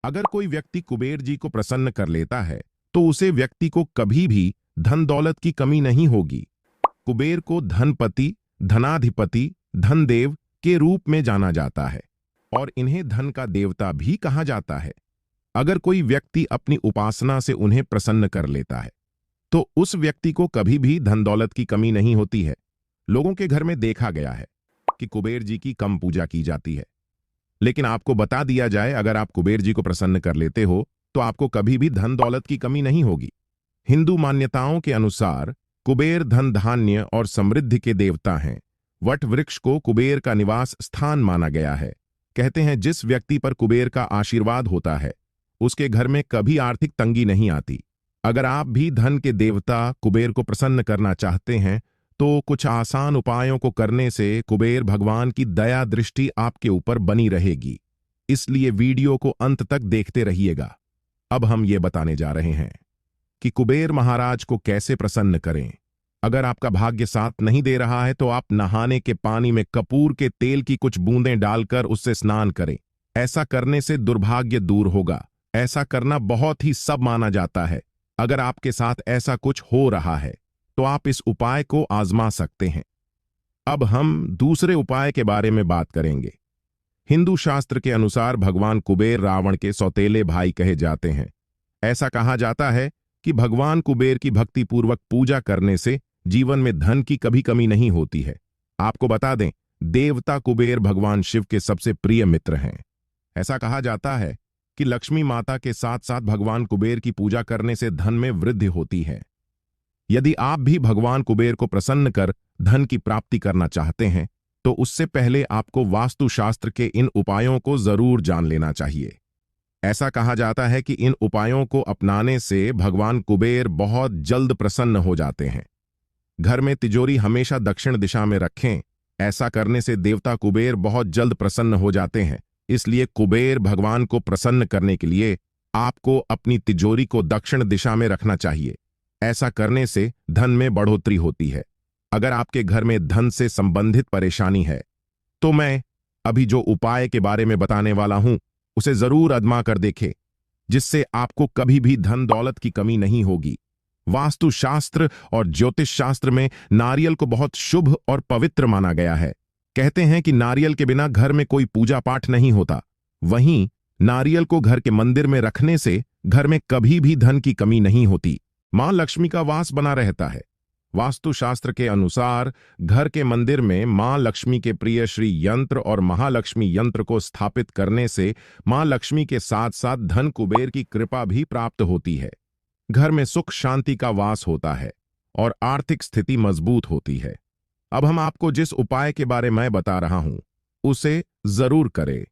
अगर कोई व्यक्ति कुबेर जी को प्रसन्न कर लेता है तो उसे व्यक्ति को कभी भी धन दौलत की कमी नहीं होगी। कुबेर को धनपति, धनाधिपति, धनदेव के रूप में जाना जाता है और इन्हें धन का देवता भी कहा जाता है। अगर कोई व्यक्ति अपनी उपासना से उन्हें प्रसन्न कर लेता है तो उस व्यक्ति को कभी भी धन दौलत की कमी नहीं होती है। लोगों के घर में देखा गया है कि कुबेर जी की कम पूजा की जाती है, लेकिन आपको बता दिया जाए, अगर आप कुबेर जी को प्रसन्न कर लेते हो तो आपको कभी भी धन दौलत की कमी नहीं होगी। हिंदू मान्यताओं के अनुसार कुबेर धन, धान्य और समृद्धि के देवता हैं। वट वृक्ष को कुबेर का निवास स्थान माना गया है। कहते हैं जिस व्यक्ति पर कुबेर का आशीर्वाद होता है उसके घर में कभी आर्थिक तंगी नहीं आती। अगर आप भी धन के देवता कुबेर को प्रसन्न करना चाहते हैं तो कुछ आसान उपायों को करने से कुबेर भगवान की दया दृष्टि आपके ऊपर बनी रहेगी। इसलिए वीडियो को अंत तक देखते रहिएगा। अब हम ये बताने जा रहे हैं कि कुबेर महाराज को कैसे प्रसन्न करें। अगर आपका भाग्य साथ नहीं दे रहा है तो आप नहाने के पानी में कपूर के तेल की कुछ बूंदें डालकर उससे स्नान करें। ऐसा करने से दुर्भाग्य दूर होगा। ऐसा करना बहुत ही शुभ माना जाता है। अगर आपके साथ ऐसा कुछ हो रहा है तो आप इस उपाय को आजमा सकते हैं। अब हम दूसरे उपाय के बारे में बात करेंगे। हिंदू शास्त्र के अनुसार भगवान कुबेर रावण के सौतेले भाई कहे जाते हैं। ऐसा कहा जाता है कि भगवान कुबेर की भक्तिपूर्वक पूजा करने से जीवन में धन की कभी कमी नहीं होती है। आपको बता दें, देवता कुबेर भगवान शिव के सबसे प्रिय मित्र हैं। ऐसा कहा जाता है कि लक्ष्मी माता के साथ साथ भगवान कुबेर की पूजा करने से धन में वृद्धि होती है। यदि आप भी भगवान कुबेर को प्रसन्न कर धन की प्राप्ति करना चाहते हैं तो उससे पहले आपको वास्तुशास्त्र के इन उपायों को जरूर जान लेना चाहिए। ऐसा कहा जाता है कि इन उपायों को अपनाने से भगवान कुबेर बहुत जल्द प्रसन्न हो जाते हैं। घर में तिजोरी हमेशा दक्षिण दिशा में रखें। ऐसा करने से देवता कुबेर बहुत जल्द प्रसन्न हो जाते हैं। इसलिए कुबेर भगवान को प्रसन्न करने के लिए आपको अपनी तिजोरी को दक्षिण दिशा में रखना चाहिए। ऐसा करने से धन में बढ़ोतरी होती है। अगर आपके घर में धन से संबंधित परेशानी है तो मैं अभी जो उपाय के बारे में बताने वाला हूं उसे जरूर आजमा कर देखें, जिससे आपको कभी भी धन दौलत की कमी नहीं होगी। वास्तुशास्त्र और ज्योतिष शास्त्र में नारियल को बहुत शुभ और पवित्र माना गया है। कहते हैं कि नारियल के बिना घर में कोई पूजा पाठ नहीं होता। वहीं नारियल को घर के मंदिर में रखने से घर में कभी भी धन की कमी नहीं होती। मां लक्ष्मी का वास बना रहता है। वास्तुशास्त्र के अनुसार घर के मंदिर में मां लक्ष्मी के प्रिय श्री यंत्र और महालक्ष्मी यंत्र को स्थापित करने से मां लक्ष्मी के साथ साथ धन कुबेर की कृपा भी प्राप्त होती है। घर में सुख शांति का वास होता है और आर्थिक स्थिति मजबूत होती है। अब हम आपको जिस उपाय के बारे में बता रहा हूं उसे जरूर करें।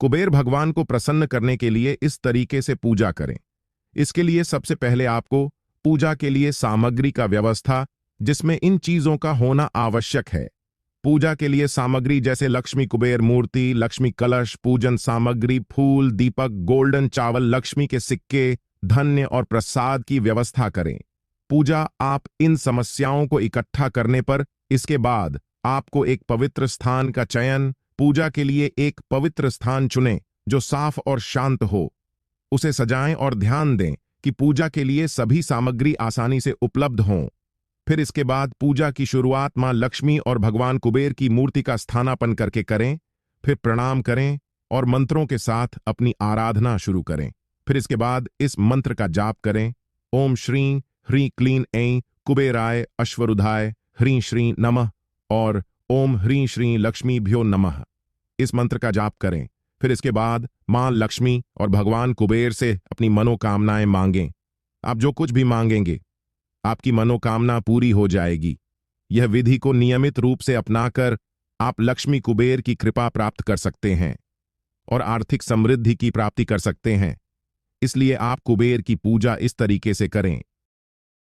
कुबेर भगवान को प्रसन्न करने के लिए इस तरीके से पूजा करें। इसके लिए सबसे पहले आपको पूजा के लिए सामग्री का व्यवस्था, जिसमें इन चीजों का होना आवश्यक है। पूजा के लिए सामग्री जैसे लक्ष्मी कुबेर मूर्ति, लक्ष्मी कलश, पूजन सामग्री, फूल, दीपक, गोल्डन चावल, लक्ष्मी के सिक्के, धन्य और प्रसाद की व्यवस्था करें। पूजा आप इन समस्याओं को इकट्ठा करने पर इसके बाद आपको एक पवित्र स्थान का चयन, पूजा के लिए एक पवित्र स्थान चुनें जो साफ और शांत हो। उसे सजाएं और ध्यान दें कि पूजा के लिए सभी सामग्री आसानी से उपलब्ध हों। फिर इसके बाद पूजा की शुरुआत मां लक्ष्मी और भगवान कुबेर की मूर्ति का स्थानापन्न करके करें। फिर प्रणाम करें और मंत्रों के साथ अपनी आराधना शुरू करें। फिर इसके बाद इस मंत्र का जाप करें, ओम श्री ह्रीं क्लीं ऐं कुबेराय अश्वरुधाय ह्रीं श्रीं नमः और ओम ह्रीं श्रीं लक्ष्मीभ्यो नमः। इस मंत्र का जाप करें। फिर इसके बाद मां लक्ष्मी और भगवान कुबेर से अपनी मनोकामनाएं मांगें। आप जो कुछ भी मांगेंगे आपकी मनोकामना पूरी हो जाएगी। यह विधि को नियमित रूप से अपनाकर आप लक्ष्मी कुबेर की कृपा प्राप्त कर सकते हैं और आर्थिक समृद्धि की प्राप्ति कर सकते हैं। इसलिए आप कुबेर की पूजा इस तरीके से करें।